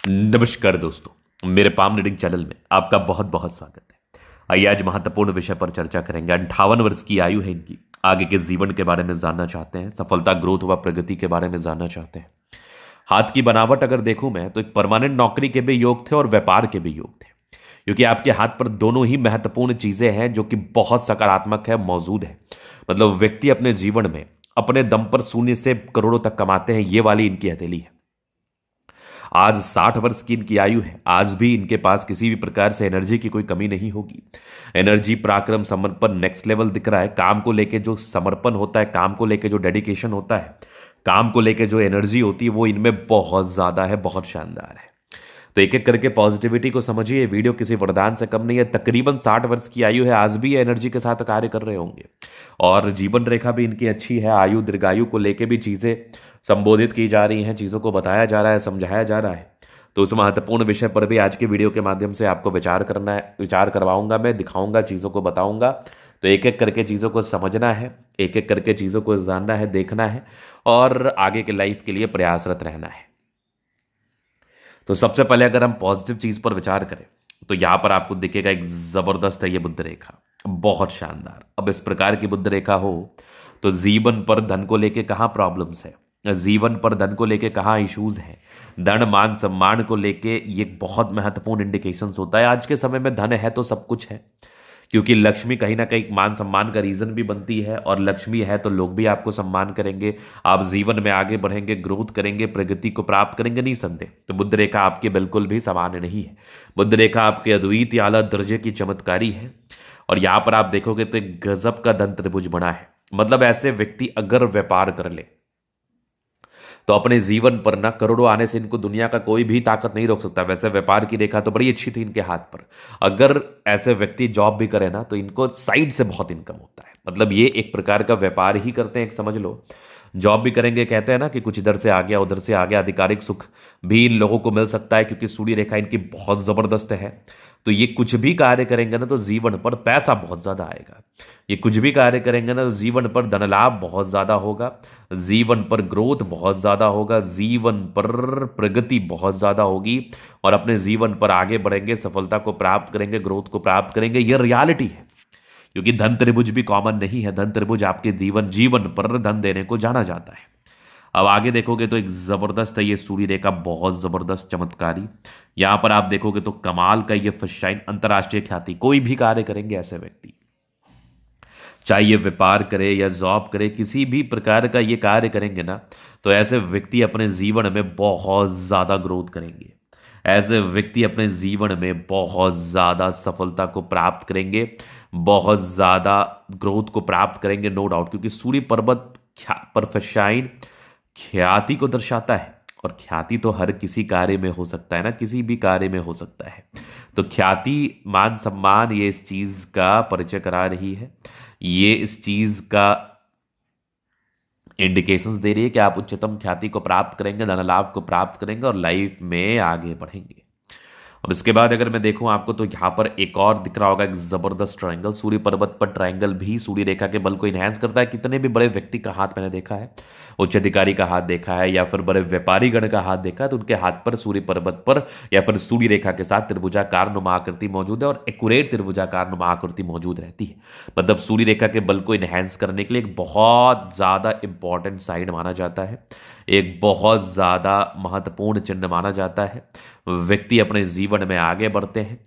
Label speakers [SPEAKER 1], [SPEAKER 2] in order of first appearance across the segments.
[SPEAKER 1] नमस्कार दोस्तों, मेरे पाम रीडिंग चैनल में आपका बहुत बहुत स्वागत है। आइए आज महत्वपूर्ण विषय पर चर्चा करेंगे। 58 वर्ष की आयु है इनकी। आगे के जीवन के बारे में जानना चाहते हैं, सफलता, ग्रोथ व प्रगति के बारे में जानना चाहते हैं। हाथ की बनावट अगर देखूं मैं तो एक परमानेंट नौकरी के भी योग थे और व्यापार के भी योग थे, क्योंकि आपके हाथ पर दोनों ही महत्वपूर्ण चीजें हैं जो कि बहुत सकारात्मक है, मौजूद है। मतलब व्यक्ति अपने जीवन में अपने दम पर शून्य से करोड़ों तक कमाते हैं, ये वाली इनकी हथेली है। आज 60 वर्ष की इनकी आयु है। आज भी इनके पास किसी भी प्रकार से एनर्जी की कोई कमी नहीं होगी। एनर्जी, पराक्रम, समर्पण नेक्स्ट लेवल दिख रहा है। काम को लेके जो समर्पण होता है, काम को लेके जो डेडिकेशन होता है, काम को लेके जो एनर्जी होती है, वो इनमें बहुत ज्यादा है, बहुत शानदार है। तो एक एक करके पॉजिटिविटी को समझिए। ये वीडियो किसी वरदान से कम नहीं है। तकरीबन 60 वर्ष की आयु है, आज भी ये एनर्जी के साथ कार्य कर रहे होंगे और जीवन रेखा भी इनकी अच्छी है। आयु, दीर्घायु को लेके भी चीजें संबोधित की जा रही हैं, चीजों को बताया जा रहा है, समझाया जा रहा है। तो उस महत्वपूर्ण विषय पर भी आज के वीडियो के माध्यम से आपको विचार करना है, विचार करवाऊंगा, मैं दिखाऊंगा, चीजों को बताऊंगा। तो एक एक करके चीजों को समझना है, एक एक करके चीजों को जानना है, देखना है और आगे के लाइफ के लिए प्रयासरत रहना है। तो सबसे पहले अगर हम पॉजिटिव चीज पर विचार करें तो यहां पर आपको दिखेगा एक जबरदस्त है ये बुद्ध रेखा, बहुत शानदार। अब इस प्रकार की बुद्ध रेखा हो तो जीवन पर धन को लेके कहाँ प्रॉब्लम्स है, जीवन पर धन को लेके कहाँ इश्यूज हैं, धन, मान, सम्मान को लेके ये बहुत महत्वपूर्ण इंडिकेशंस होता है। आज के समय में धन है तो सब कुछ है, क्योंकि लक्ष्मी कहीं ना कहीं मान सम्मान का रीजन भी बनती है और लक्ष्मी है तो लोग भी आपको सम्मान करेंगे। आप जीवन में आगे बढ़ेंगे, ग्रोथ करेंगे, प्रगति को प्राप्त करेंगे, नहीं संदेह। तो बुद्ध रेखा आपके बिल्कुल भी सामान्य नहीं है। बुद्ध रेखा आपके अद्वितीय आला दर्जे की चमत्कारी है और यहां पर आप देखोगे तो एक गजब का धन त्रिभुज बना है। मतलब ऐसे व्यक्ति अगर व्यापार कर ले तो अपने जीवन पर ना करोड़ों आने से इनको दुनिया का कोई भी ताकत नहीं रोक सकता। वैसे व्यापार की रेखा तो बड़ी अच्छी थी इनके हाथ पर। अगर ऐसे व्यक्ति जॉब भी करे ना तो इनको साइड से बहुत इनकम होता है। मतलब ये एक प्रकार का व्यापार ही करते हैं, एक समझ लो। जॉब भी करेंगे, कहते हैं ना कि कुछ इधर से आ गया, उधर से आ गया, आधिकारिक सुख भी इन लोगों को मिल सकता है क्योंकि सूर्य रेखा इनकी बहुत जबरदस्त है। तो ये कुछ भी कार्य करेंगे ना तो जीवन पर पैसा बहुत ज्यादा आएगा। ये कुछ भी कार्य करेंगे ना तो जीवन पर धन लाभ बहुत ज्यादा होगा, जीवन पर ग्रोथ बहुत ज्यादा होगा, जीवन पर प्रगति बहुत ज्यादा होगी और अपने जीवन पर आगे बढ़ेंगे, सफलता को प्राप्त करेंगे, ग्रोथ को प्राप्त करेंगे। यह रियलिटी है, क्योंकि धन त्रिभुज भी कॉमन नहीं है। धन त्रिभुज आपके जीवन पर धन देने को जाना जाता है। अब आगे देखोगे तो एक जबरदस्त है ये सूर्य रेखा, बहुत जबरदस्त, चमत्कारी। यहां पर आप देखोगे तो कमाल का ये फर्स्ट शाइन, अंतरराष्ट्रीय ख्याति। कोई भी कार्य करेंगे ऐसे व्यक्ति, चाहे ये व्यापार करे या जॉब करे, किसी भी प्रकार का ये कार्य करेंगे ना तो ऐसे व्यक्ति अपने जीवन में बहुत ज्यादा ग्रोथ करेंगे। ऐसे व्यक्ति अपने जीवन में बहुत ज्यादा सफलता को प्राप्त करेंगे, बहुत ज्यादा ग्रोथ को प्राप्त करेंगे, नो डाउट। क्योंकि सूर्य पर्वत परफेक्शाइन ख्याति को दर्शाता है और ख्याति तो हर किसी कार्य में हो सकता है ना, किसी भी कार्य में हो सकता है। तो ख्याति, मान, सम्मान, ये इस चीज का परिचय करा रही है, ये इस चीज का इंडिकेशंस दे रही है कि आप उच्चतम ख्याति को प्राप्त करेंगे, धन लाभ को प्राप्त करेंगे और लाइफ में आगे बढ़ेंगे। अब इसके बाद अगर मैं देखूं आपको तो यहां पर एक और दिख रहा होगा, एक जबरदस्त ट्रायंगल। सूर्य पर्वत पर ट्रायंगल भी सूर्य रेखा के बल को इनहेंस करता है। कितने भी बड़े व्यक्ति का हाथ मैंने देखा है, उच्च अधिकारी का हाथ देखा है या फिर बड़े व्यापारी गण का हाथ देखा है, तो उनके हाथ पर सूर्य पर्वत पर या फिर सूर्य रेखा के साथ त्रिभुजाकार नुमा आकृति मौजूद है और एक्यूरेट त्रिभुजाकार नुमा आकृति मौजूद रहती है। मतलब सूर्य रेखा के बल को इनहेंस करने के लिए एक बहुत ज्यादा इंपॉर्टेंट साइन माना जाता है, एक बहुत ज्यादा महत्वपूर्ण चिन्ह माना जाता है। व्यक्ति अपने जीवन में आगे बढ़ते हैं,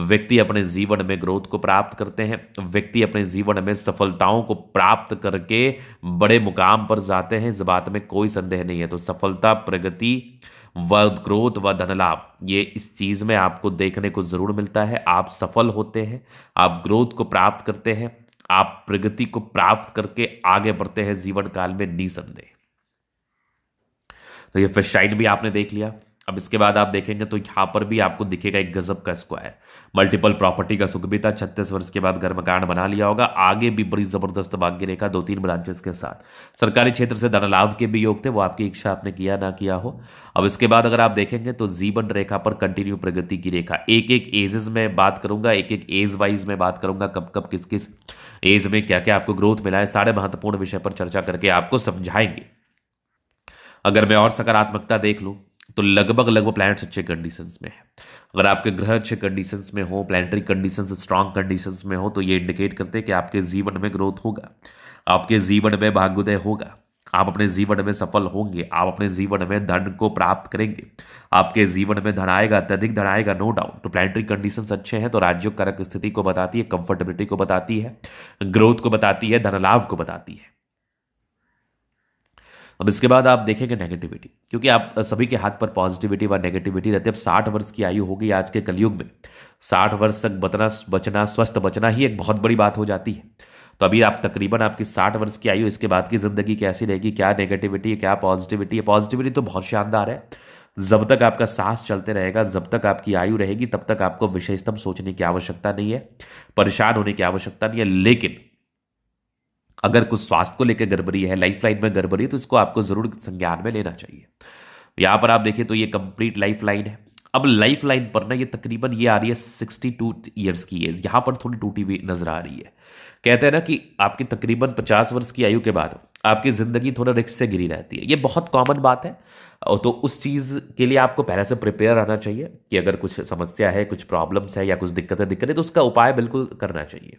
[SPEAKER 1] व्यक्ति अपने जीवन में ग्रोथ को प्राप्त करते हैं, व्यक्ति अपने जीवन में सफलताओं को प्राप्त करके बड़े मुकाम पर जाते हैं। इस बात में कोई संदेह नहीं है। तो सफलता, प्रगति व ग्रोथ व धन लाभ, ये इस चीज में आपको देखने को जरूर मिलता है। आप सफल होते हैं, आप ग्रोथ को प्राप्त करते हैं, आप प्रगति को प्राप्त करके आगे बढ़ते हैं जीवन काल में, निसंदेह। तो ये फिश शाइन भी आपने देख लिया। अब इसके बाद आप देखेंगे तो यहां पर भी आपको दिखेगा एक गजब का स्क्वायर। मल्टीपल प्रॉपर्टी का सुख भी था। 36 वर्ष के बाद घर मकान बना लिया होगा। आगे भी बड़ी जबरदस्त भाग्य रेखा, 2-3 ब्रांचेस के साथ। सरकारी क्षेत्र से धन लाभ के भी योग थे, वो आपकी इच्छा आपने किया ना किया हो। अब इसके बाद अगर आप देखेंगे तो जीवन रेखा पर कंटिन्यू प्रगति की रेखा। एक एक एजेस में बात करूंगा, एक एक एज वाइज में बात करूंगा, कब कब किस किस एज में क्या क्या आपको ग्रोथ मिला है, सारे महत्वपूर्ण विषय पर चर्चा करके आपको समझाएंगे। अगर मैं और सकारात्मकता देख लूं तो लगभग लगभग प्लैनेट्स अच्छे कंडीशंस में है। अगर आपके ग्रह अच्छे कंडीशंस में हो, प्लैनेटरी कंडीशंस स्ट्रांग कंडीशंस में हो, तो ये इंडिकेट करते हैं कि आपके जीवन में ग्रोथ होगा, आपके जीवन में भाग्योदय होगा, आप अपने जीवन में सफल होंगे, आप अपने जीवन में धन को प्राप्त करेंगे, आपके जीवन में धन आएगा, अत्यधिक धन आएगा, नो डाउट। तो प्लैनेटरी कंडीशंस अच्छे हैं तो राजयोग कारक स्थिति को बताती है, कंफर्टेबिलिटी को बताती है, ग्रोथ को बताती है, धन लाभ को बताती है। अब इसके बाद आप देखेंगे नेगेटिविटी, क्योंकि आप सभी के हाथ पर पॉजिटिविटी व नेगेटिविटी रहती है। अब 60 वर्ष की आयु होगी आज के कलयुग में, 60 वर्ष तक बचना स्वस्थ बचना ही एक बहुत बड़ी बात हो जाती है। तो अभी आप तकरीबन आपकी 60 वर्ष की आयु, इसके बाद की जिंदगी कैसी रहेगी, क्या नेगेटिविटी है, क्या पॉजिटिविटी है। पॉजिटिविटी तो बहुत शानदार है, जब तक आपका सांस चलते रहेगा, जब तक आपकी आयु रहेगी, तब तक आपको विषयस्तम सोचने की आवश्यकता नहीं है, परेशान होने की आवश्यकता नहीं है। लेकिन अगर कुछ स्वास्थ्य को लेकर गड़बड़ी है, लाइफ लाइन में गड़बड़ी है, तो इसको आपको जरूर संज्ञान में लेना चाहिए। यहां पर आप देखिए तो ये कंप्लीट लाइफ लाइन है। अब लाइफ लाइन पर ना ये तकरीबन ये आ रही है 62 ईयर्स की एज, यहां पर थोड़ी टूटी हुई नजर आ रही है। कहते हैं ना कि आपकी तकरीबन 50 वर्ष की आयु के बाद आपकी जिंदगी थोड़ा रिस्क से घिरी रहती है, ये बहुत कॉमन बात है। तो उस चीज के लिए आपको पहले से प्रिपेयर रहना चाहिए कि अगर कुछ समस्या है, कुछ प्रॉब्लम्स है या कुछ दिक्कतें तो उसका उपाय बिल्कुल करना चाहिए।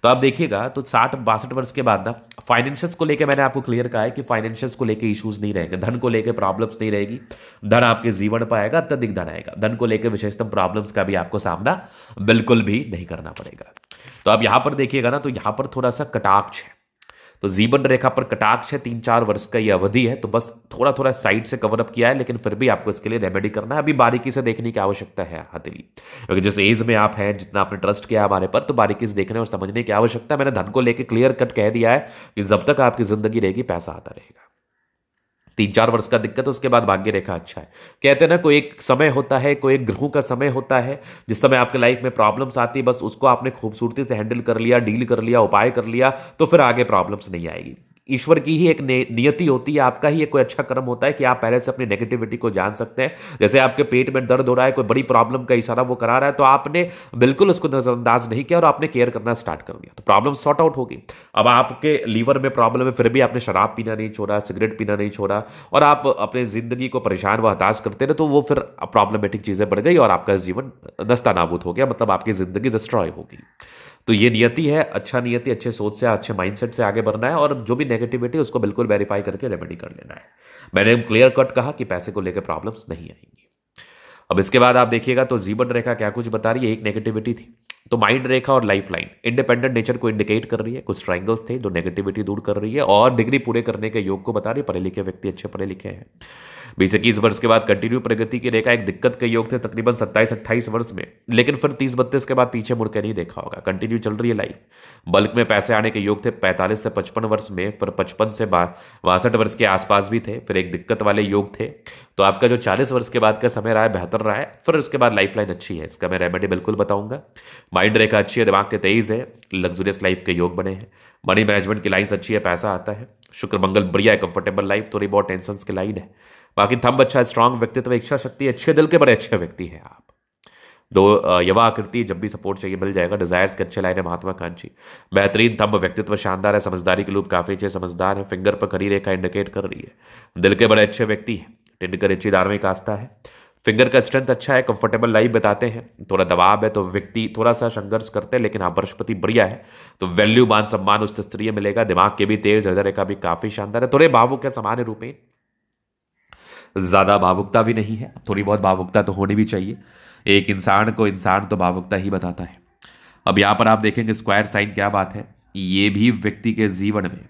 [SPEAKER 1] तो आप देखिएगा तो 60-62 वर्ष के बाद ना फाइनेंशियल्स को लेकर मैंने आपको क्लियर कहा है कि फाइनेंशियल्स को लेकर इश्यूज नहीं रहेंगे, धन को लेकर प्रॉब्लम्स नहीं रहेगी, धन आपके जीवन पर आएगा, अत्यधिक धन आएगा, धन को लेकर विशेषतम प्रॉब्लम्स का भी आपको सामना बिल्कुल भी नहीं करना पड़ेगा। तो आप यहां पर देखिएगा ना तो यहां पर थोड़ा सा कटाक्ष है, तो जीवन रेखा पर कटाक्ष है, 3-4 वर्ष का ये अवधि है, तो बस थोड़ा थोड़ा साइड से कवर अप किया है, लेकिन फिर भी आपको इसके लिए रेमेडी करना है। अभी बारीकी से देखने की आवश्यकता है हथेली, क्योंकि जिस एज में आप हैं, जितना आपने ट्रस्ट किया हमारे पर, तो बारीकी से देखने और समझने की आवश्यकता है। मैंने धन को लेकर क्लियर कट कह दिया है कि जब तक आपकी जिंदगी रहेगी पैसा आता रहेगा। 3-4 वर्ष का दिक्कत है, उसके बाद भाग्य रेखा अच्छा है। कहते हैं ना कोई एक समय होता है, कोई एक ग्रहों का समय होता है, जिस समय आपके लाइफ में प्रॉब्लम्स आती है, बस उसको आपने खूबसूरती से हैंडल कर लिया, डील कर लिया, उपाय कर लिया, तो फिर आगे प्रॉब्लम्स नहीं आएगी। ईश्वर की ही एक नियति होती है, आपका ही एक कोई अच्छा कर्म होता है कि आप पहले से अपनी नेगेटिविटी को जान सकते हैं। जैसे आपके पेट में दर्द हो रहा है, कोई बड़ी प्रॉब्लम का इशारा वो करा रहा है, तो आपने बिल्कुल उसको नजरअंदाज नहीं किया और आपने केयर करना स्टार्ट कर दिया, तो प्रॉब्लम सॉर्ट आउट होगी। अब आपके लीवर में प्रॉब्लम है, फिर भी आपने शराब पीना नहीं छोड़ा, सिगरेट पीना नहीं छोड़ा, और आप अपने जिंदगी को परेशान व हताश करते रहे, तो वो फिर प्रॉब्लमेटिक चीजें बढ़ गई और आपका जीवन नस्तानाबूद हो गया, मतलब आपकी जिंदगी डिस्ट्रॉय हो गई। तो ये नियति है, अच्छा नियति, अच्छे सोच से, अच्छे माइंडसेट से आगे बढ़ना है, और जो भी नेगेटिविटी उसको बिल्कुल वेरीफाई करके रेमेडी कर लेना है। मैंने क्लियर कट कहा कि पैसे को लेकर प्रॉब्लम्स नहीं आएंगी। अब इसके बाद आप देखिएगा तो जीवन रेखा क्या कुछ बता रही है। एक नेगेटिविटी थी, तो माइंड रेखा और लाइफ लाइन इंडिपेंडेंट नेचर को इंडिकेट कर रही है। कुछ ट्रायंगल्स थे जो नेगेटिविटी दूर कर रही है और डिग्री पूरे करने के योग को बता रही है। पढ़े लिखे व्यक्ति, अच्छे पढ़े लिखे हैं। 20-21 वर्ष के बाद कंटिन्यू प्रगति की रेखा, एक दिक्कत के योग थे तकरीबन 27-28 वर्ष में, लेकिन फिर 30-32 के बाद पीछे मुड़ के नहीं देखा होगा, कंटिन्यू चल रही है लाइफ। बल्क में पैसे आने के योग थे 45 से 55 वर्ष में, फिर 55 से 62 वर्ष के आसपास भी थे, फिर एक दिक्कत वाले योग थे। तो आपका जो 40 वर्ष के बाद का समय रहा है बेहतर रहा है, फिर उसके बाद लाइफ लाइन अच्छी है, इसका मैं रेमेडी बिल्कुल बताऊंगा। माइंड रेखा अच्छी है, दिमाग के तेज है, लग्जरियस लाइफ के योग बने हैं, मनी मैनेजमेंट की लाइन्स अच्छी है, पैसा आता है, शुक्र मंगल बढ़िया है, कंफर्टेबल लाइफ, थोड़ी बहुत टेंशन की लाइन है। बाकी थंब अच्छा है, स्ट्रांग व्यक्तित्व, इच्छा शक्ति, अच्छे दिल के बड़े अच्छे व्यक्ति हैं आप। दो युवा आकृति, जब भी सपोर्ट चाहिए मिल जाएगा। डिजायर्स के अच्छे लाइन है, महात्माकांक्षी, बेहतरीन थंब, व्यक्तित्व शानदार है, समझदारी के लोग काफी अच्छे समझदार है। फिंगर पर खड़ी रेखा इंडिकेट कर रही है दिल के बड़े अच्छे व्यक्ति हैं, टिंडकर अच्छी धार्मिक आस्था है। फिंगर का स्ट्रेंथ अच्छा है, कंफर्टेबल लाइफ बताते हैं। थोड़ा दबाव है तो व्यक्ति थोड़ा सा संघर्ष करते हैं, लेकिन हाँ बृहस्पति बढ़िया है तो वैल्यू मान सम्मान उच्च स्तरीय मिलेगा। दिमाग के भी तेज, हृदय रेखा भी काफी शानदार है। थोड़े भावुक है सामान्य रूप में, ज्यादा भावुकता भी नहीं है, थोड़ी बहुत भावुकता तो होनी भी चाहिए। एक इंसान को इंसान तो भावुकता ही बताता है। अब यहां पर आप देखेंगे स्क्वायर साइन, क्या बात है, ये भी व्यक्ति के जीवन में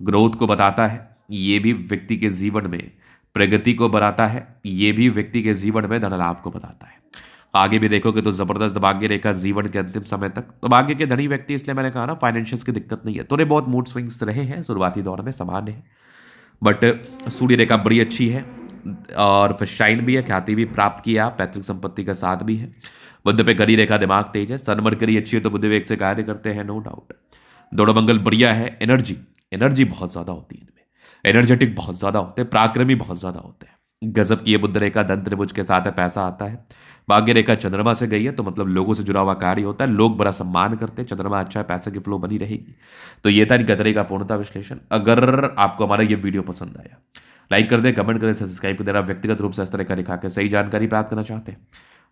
[SPEAKER 1] ग्रोथ को बताता है, ये भी व्यक्ति के जीवन में प्रगति को बढ़ाता है, ये भी व्यक्ति के जीवन में धन लाभ को बताता है। आगे भी देखोगे तो जबरदस्त भाग्य रेखा जीवन के अंतिम समय तक, तो भाग्य के धनी व्यक्ति, इसलिए मैंने कहा ना फाइनेंशियल्स की दिक्कत नहीं है। थोड़े बहुत मूड स्विंग्स रहे हैं शुरुआती दौर में, सामान्य है, बट सूर्य रेखा बड़ी अच्छी है और फिर शाइन भी है, ख्याति भी प्राप्त किया, पैतृक संपत्ति का साथ भी है। बुध पे गरी रेखा, दिमाग तेज है, सन मरकरी अच्छी है तो बुध वेग से कार्य करते हैं, नो डाउट। दोनों मंगल बढ़िया है, एनर्जी बहुत ज्यादा होती है इनमें, एनर्जेटिक बहुत ज्यादा होते हैं, पराक्रमी बहुत ज्यादा होते हैं। गजब की ये बुध रेखा धन त्रिभुज के साथ है, पैसा आता है। भाग्य रेखा चंद्रमा से गई है तो मतलब लोगों से जुड़ा हुआ कार्य होता है, लोग बड़ा सम्मान करते हैं, चंद्रमा अच्छा है, पैसे की फ्लो बनी रहेगी। तो ये था गदरे का पूर्णता विश्लेषण। अगर आपको हमारा ये वीडियो पसंद आया, लाइक कर दें, कमेंट करें, सब्सक्राइब कर देना। व्यक्तिगत रूप से इस तरह का लिखा के सही जानकारी प्राप्त करना चाहते हैं,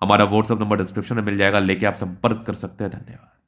[SPEAKER 1] हमारा व्हाट्सअप नंबर डिस्क्रिप्शन में मिल जाएगा, लेके आप संपर्क कर सकते हैं। धन्यवाद।